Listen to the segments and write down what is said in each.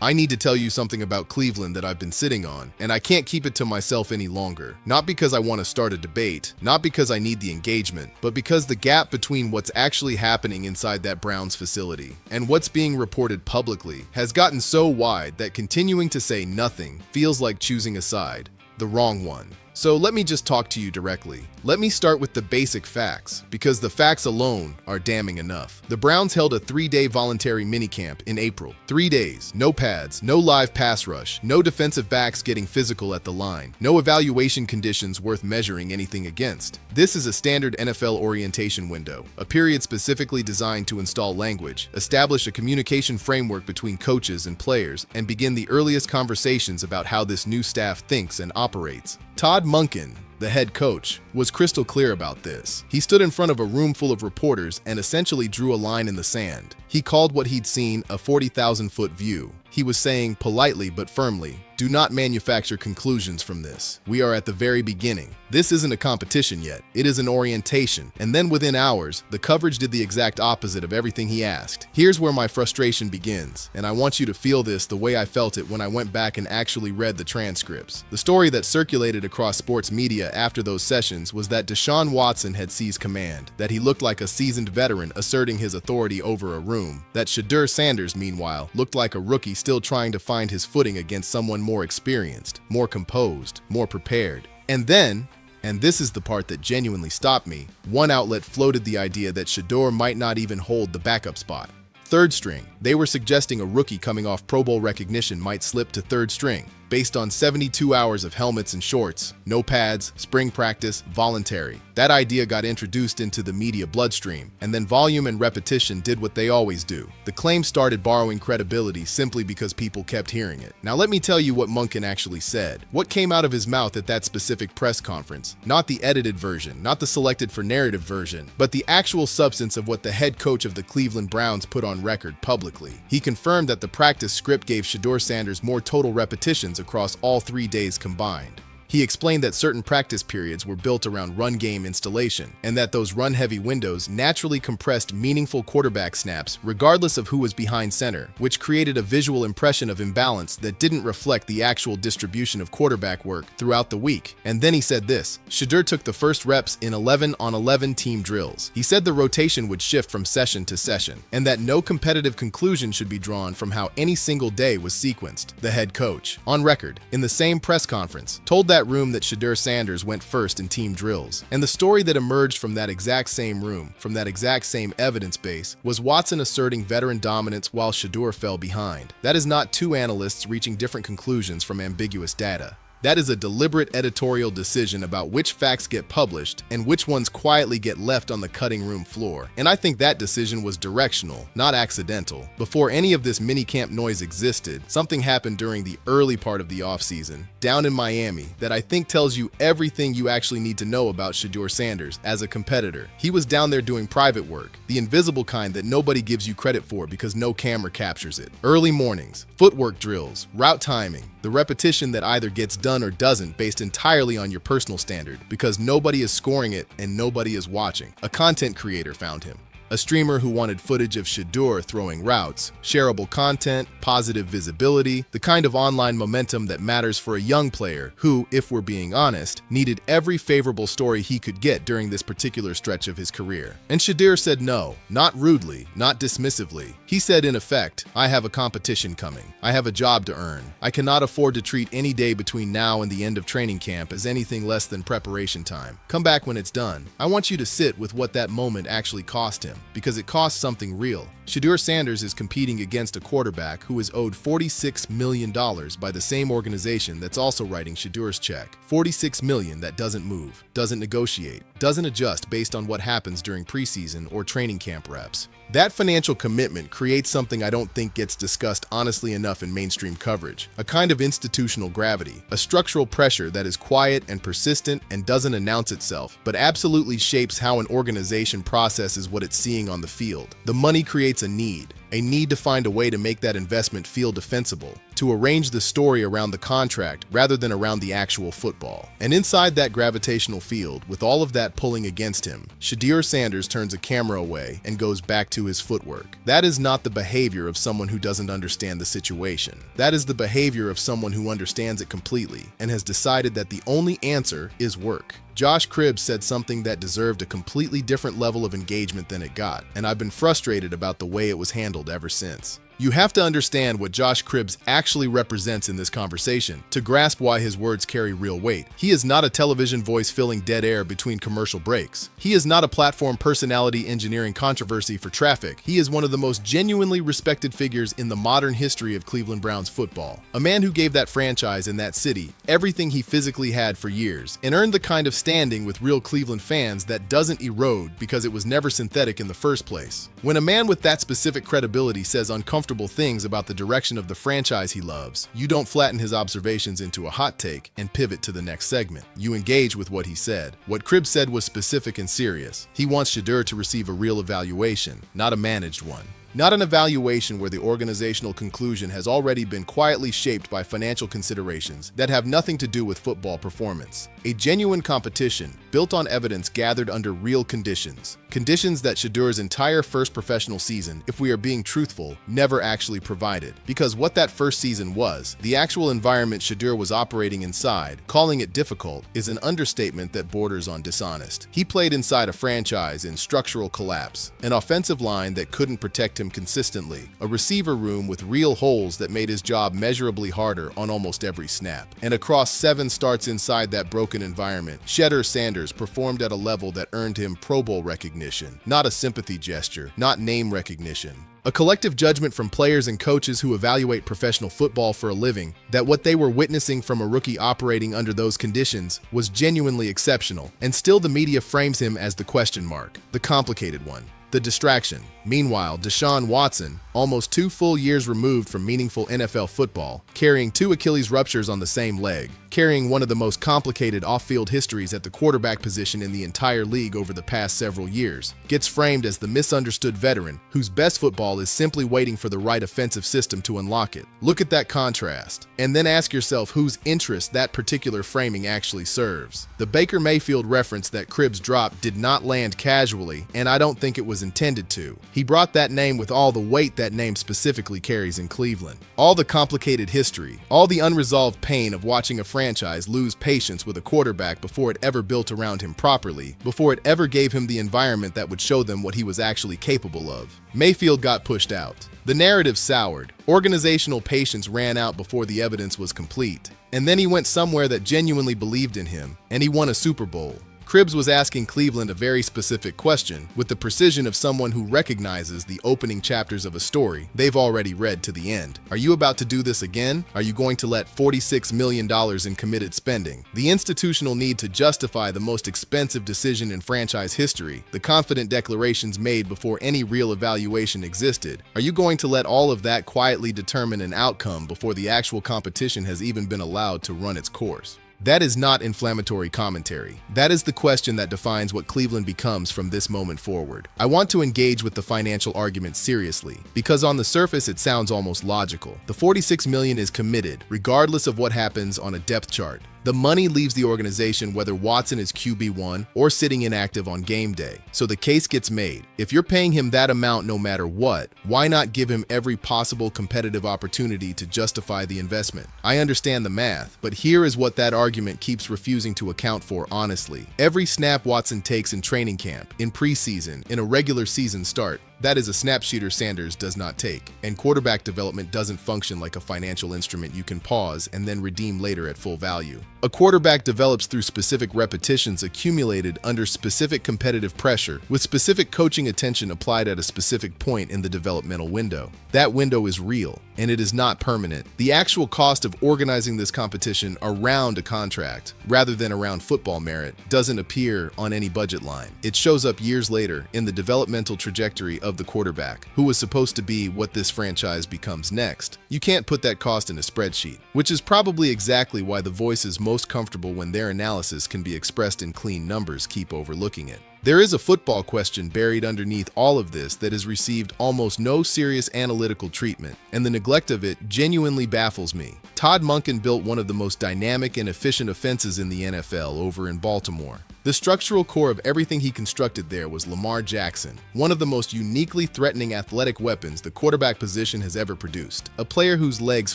I need to tell you something about Cleveland that I've been sitting on, and I can't keep it to myself any longer. Not because I want to start a debate, not because I need the engagement, but because the gap between what's actually happening inside that Browns facility and what's being reported publicly has gotten so wide that continuing to say nothing feels like choosing a side, the wrong one. So let me just talk to you directly. Let me start with the basic facts, because the facts alone are damning enough. The Browns held a 3-day voluntary minicamp in April. 3 days, no pads, no live pass rush, no defensive backs getting physical at the line, no evaluation conditions worth measuring anything against. This is a standard NFL orientation window, a period specifically designed to install language, establish a communication framework between coaches and players, and begin the earliest conversations about how this new staff thinks and operates. Todd Monken, the head coach, was crystal clear about this. He stood in front of a room full of reporters and essentially drew a line in the sand. He called what he'd seen a 40,000-foot view. He was saying politely but firmly, "Do not manufacture conclusions from this. We are at the very beginning. This isn't a competition yet. It is an orientation." And then within hours, the coverage did the exact opposite of everything he asked. Here's where my frustration begins, and I want you to feel this the way I felt it when I went back and actually read the transcripts. The story that circulated across sports media after those sessions was that Deshaun Watson had seized command, that he looked like a seasoned veteran asserting his authority over a room, that Shedeur Sanders, meanwhile, looked like a rookie still trying to find his footing against someone more experienced, more composed, more prepared. And then, and this is the part that genuinely stopped me, one outlet floated the idea that Shedeur might not even hold the backup spot. Third string. They were suggesting a rookie coming off Pro Bowl recognition might slip to third string, based on 72 hours of helmets and shorts, no pads, spring practice, voluntary. That idea got introduced into the media bloodstream, and then volume and repetition did what they always do. The claim started borrowing credibility simply because people kept hearing it. Now let me tell you what Monken actually said. What came out of his mouth at that specific press conference. Not the edited version, not the selected for narrative version, but the actual substance of what the head coach of the Cleveland Browns put on record publicly. He confirmed that the practice script gave Shedeur Sanders more total repetitions across all 3 days combined. He explained that certain practice periods were built around run game installation, and that those run-heavy windows naturally compressed meaningful quarterback snaps regardless of who was behind center, which created a visual impression of imbalance that didn't reflect the actual distribution of quarterback work throughout the week. And then he said this: Shedeur took the first reps in 11-on-11 team drills. He said the rotation would shift from session to session, and that no competitive conclusion should be drawn from how any single day was sequenced. The head coach, on record, in the same press conference, told that room that Shedeur Sanders went first in team drills. And the story that emerged from that exact same room, from that exact same evidence base, was Watson asserting veteran dominance while Shedeur fell behind. That is not two analysts reaching different conclusions from ambiguous data. That is a deliberate editorial decision about which facts get published and which ones quietly get left on the cutting room floor. And I think that decision was directional, not accidental. Before any of this minicamp noise existed, something happened during the early part of the offseason, down in Miami, that I think tells you everything you actually need to know about Shedeur Sanders as a competitor. He was down there doing private work, the invisible kind that nobody gives you credit for because no camera captures it. Early mornings, footwork drills, route timing, the repetition that either gets done or doesn't based entirely on your personal standard because nobody is scoring it and nobody is watching. A content creator found him. A streamer who wanted footage of Shedeur throwing routes, shareable content, positive visibility, the kind of online momentum that matters for a young player who, if we're being honest, needed every favorable story he could get during this particular stretch of his career. And Shedeur said no, not rudely, not dismissively. He said in effect, I have a competition coming. I have a job to earn. I cannot afford to treat any day between now and the end of training camp as anything less than preparation time. Come back when it's done. I want you to sit with what that moment actually cost him, because it costs something real. Shedeur Sanders is competing against a quarterback who is owed $46 million by the same organization that's also writing Shedeur's check. $46 million that doesn't move, doesn't negotiate, doesn't adjust based on what happens during preseason or training camp reps. That financial commitment creates something I don't think gets discussed honestly enough in mainstream coverage, a kind of institutional gravity, a structural pressure that is quiet and persistent and doesn't announce itself, but absolutely shapes how an organization processes what it's seeing on the field. The money creates a need, a need to find a way to make that investment feel defensible, to arrange the story around the contract rather than around the actual football. And inside that gravitational field, with all of that pulling against him, Shedeur Sanders turns a camera away and goes back to his footwork. That is not the behavior of someone who doesn't understand the situation. That is the behavior of someone who understands it completely and has decided that the only answer is work. Josh Cribbs said something that deserved a completely different level of engagement than it got, and I've been frustrated about the way it was handled ever since. You have to understand what Josh Cribbs actually represents in this conversation to grasp why his words carry real weight. He is not a television voice filling dead air between commercial breaks. He is not a platform personality engineering controversy for traffic. He is one of the most genuinely respected figures in the modern history of Cleveland Browns football. A man who gave that franchise and that city everything he physically had for years and earned the kind of standing with real Cleveland fans that doesn't erode because it was never synthetic in the first place. When a man with that specific credibility says uncomfortable things about the direction of the franchise he loves, you don't flatten his observations into a hot take and pivot to the next segment. You engage with what he said. What Cribbs said was specific and serious. He wants Shedeur to receive a real evaluation, not a managed one. Not an evaluation where the organizational conclusion has already been quietly shaped by financial considerations that have nothing to do with football performance. A genuine competition built on evidence gathered under real conditions. Conditions that Shedeur's entire first professional season, if we are being truthful, never actually provided. Because what that first season was, the actual environment Shedeur was operating inside, calling it difficult, is an understatement that borders on dishonest. He played inside a franchise in structural collapse, an offensive line that couldn't protect him consistently, a receiver room with real holes that made his job measurably harder on almost every snap. And across 7 starts inside that broken environment, Shedeur Sanders performed at a level that earned him Pro Bowl recognition, not a sympathy gesture, not name recognition. A collective judgment from players and coaches who evaluate professional football for a living that what they were witnessing from a rookie operating under those conditions was genuinely exceptional, and still the media frames him as the question mark, the complicated one, the distraction. Meanwhile, Deshaun Watson, almost 2 full years removed from meaningful NFL football, carrying 2 Achilles ruptures on the same leg, carrying one of the most complicated off-field histories at the quarterback position in the entire league over the past several years, gets framed as the misunderstood veteran whose best football is simply waiting for the right offensive system to unlock it. Look at that contrast, and then ask yourself whose interest that particular framing actually serves. The Baker Mayfield reference that Cribbs dropped did not land casually, and I don't think it was intended to. He brought that name with all the weight that name specifically carries in Cleveland. All the complicated history, all the unresolved pain of watching a franchise lose patience with a quarterback before it ever built around him properly, before it ever gave him the environment that would show them what he was actually capable of. Mayfield got pushed out. The narrative soured. Organizational patience ran out before the evidence was complete. And then he went somewhere that genuinely believed in him, and he won a Super Bowl. Cribbs was asking Cleveland a very specific question with the precision of someone who recognizes the opening chapters of a story they've already read to the end. Are you about to do this again? Are you going to let $46 million in committed spending, the institutional need to justify the most expensive decision in franchise history, the confident declarations made before any real evaluation existed? Are you going to let all of that quietly determine an outcome before the actual competition has even been allowed to run its course? That is not inflammatory commentary. That is the question that defines what Cleveland becomes from this moment forward. I want to engage with the financial argument seriously, because on the surface it sounds almost logical. The $46 million is committed, regardless of what happens on a depth chart. The money leaves the organization whether Watson is QB1 or sitting inactive on game day. So the case gets made. If you're paying him that amount no matter what, why not give him every possible competitive opportunity to justify the investment? I understand the math, but here is what that argument keeps refusing to account for honestly. Every snap Watson takes in training camp, in preseason, in a regular season start, that is a snap Shedeur Sanders does not take, and quarterback development doesn't function like a financial instrument you can pause and then redeem later at full value. A quarterback develops through specific repetitions accumulated under specific competitive pressure, with specific coaching attention applied at a specific point in the developmental window. That window is real, and it is not permanent. The actual cost of organizing this competition around a contract, rather than around football merit, doesn't appear on any budget line. It shows up years later in the developmental trajectory of the quarterback, who was supposed to be what this franchise becomes next. You can't put that cost in a spreadsheet, which is probably exactly why the voices most comfortable when their analysis can be expressed in clean numbers keep overlooking it. There is a football question buried underneath all of this that has received almost no serious analytical treatment, and the neglect of it genuinely baffles me. Todd Monken built one of the most dynamic and efficient offenses in the NFL over in Baltimore. The structural core of everything he constructed there was Lamar Jackson, one of the most uniquely threatening athletic weapons the quarterback position has ever produced. A player whose legs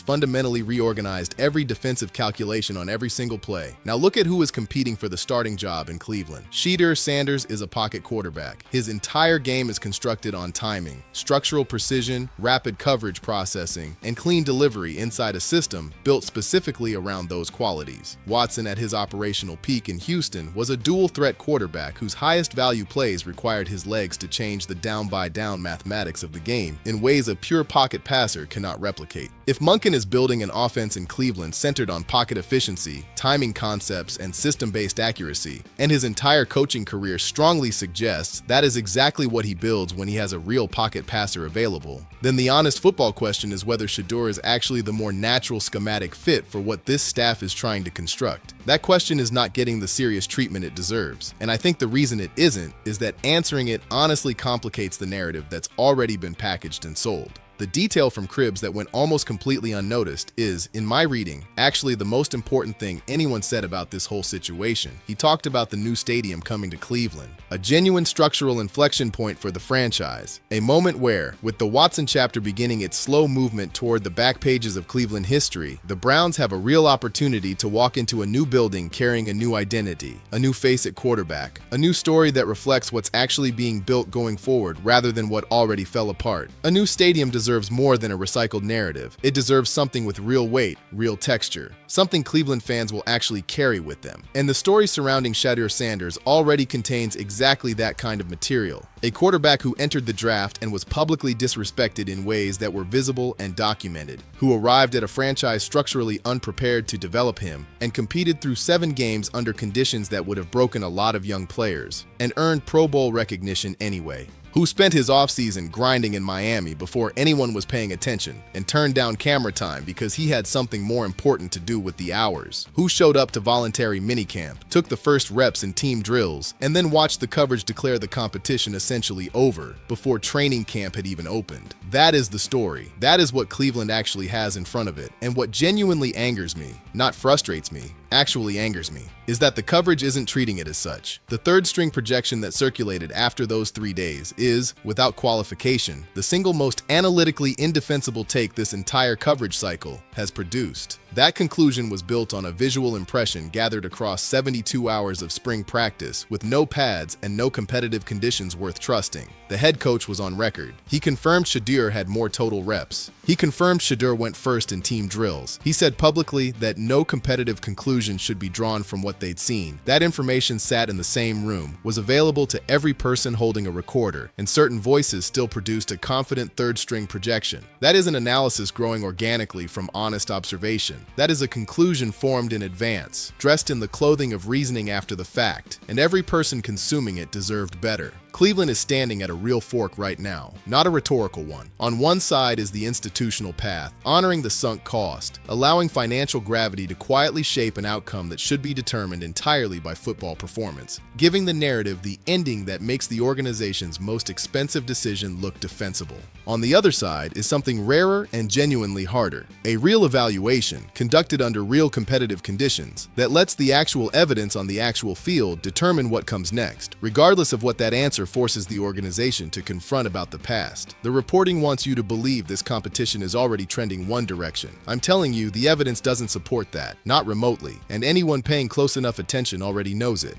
fundamentally reorganized every defensive calculation on every single play. Now look at who is competing for the starting job in Cleveland. Shedeur Sanders is a pocket quarterback. His entire game is constructed on timing, structural precision, rapid coverage processing, and clean delivery inside a system built specifically around those qualities. Watson, at his operational peak in Houston, was a dual-threat quarterback whose highest value plays required his legs to change the down-by-down mathematics of the game in ways a pure pocket passer cannot replicate. If Monken is building an offense in Cleveland centered on pocket efficiency, timing concepts, and system-based accuracy, and his entire coaching career strongly suggests that is exactly what he builds when he has a real pocket passer available, then the honest football question is whether Shedeur is actually the more natural schematic fit for what this staff is trying to construct. That question is not getting the serious treatment it deserves, and I think the reason it isn't is that answering it honestly complicates the narrative that's already been packaged and sold. The detail from Cribs that went almost completely unnoticed is, in my reading, actually the most important thing anyone said about this whole situation. He talked about the new stadium coming to Cleveland, a genuine structural inflection point for the franchise, a moment where, with the Watson chapter beginning its slow movement toward the back pages of Cleveland history, the Browns have a real opportunity to walk into a new building carrying a new identity, a new face at quarterback, a new story that reflects what's actually being built going forward rather than what already fell apart. A new stadium deserves more than a recycled narrative. It deserves something with real weight, real texture, something Cleveland fans will actually carry with them. And the story surrounding Shedeur Sanders already contains exactly that kind of material. A quarterback who entered the draft and was publicly disrespected in ways that were visible and documented, who arrived at a franchise structurally unprepared to develop him, and competed through 7 games under conditions that would have broken a lot of young players, and earned Pro Bowl recognition anyway. Who spent his offseason grinding in Miami before anyone was paying attention and turned down camera time because he had something more important to do with the hours. Who showed up to voluntary minicamp, took the first reps in team drills, and then watched the coverage declare the competition essentially over before training camp had even opened. That is the story. That is what Cleveland actually has in front of it. And what genuinely angers me, not frustrates me, actually angers me, is that the coverage isn't treating it as such. The third-string projection that circulated after those 3 days is, without qualification, the single most analytically indefensible take this entire coverage cycle has produced. That conclusion was built on a visual impression gathered across 72 hours of spring practice with no pads and no competitive conditions worth trusting. The head coach was on record. He confirmed Shedeur had more total reps. He confirmed Shedeur went first in team drills. He said publicly that no competitive conclusion should be drawn from what they'd seen. That information sat in the same room, was available to every person holding a recorder, and certain voices still produced a confident third-string projection. That is an analysis growing organically from honest observation. That is a conclusion formed in advance, dressed in the clothing of reasoning after the fact, and every person consuming it deserved better. Cleveland is standing at a real fork right now, not a rhetorical one. On one side is the institutional path, honoring the sunk cost, allowing financial gravity to quietly shape an outcome that should be determined entirely by football performance, giving the narrative the ending that makes the organization's most expensive decision look defensible. On the other side is something rarer and genuinely harder, a real evaluation conducted under real competitive conditions that lets the actual evidence on the actual field determine what comes next, regardless of what that answer forces the organization to confront about the past. The reporting wants you to believe this competition is already trending one direction. I'm telling you, the evidence doesn't support that, not remotely, and anyone paying close enough attention already knows it.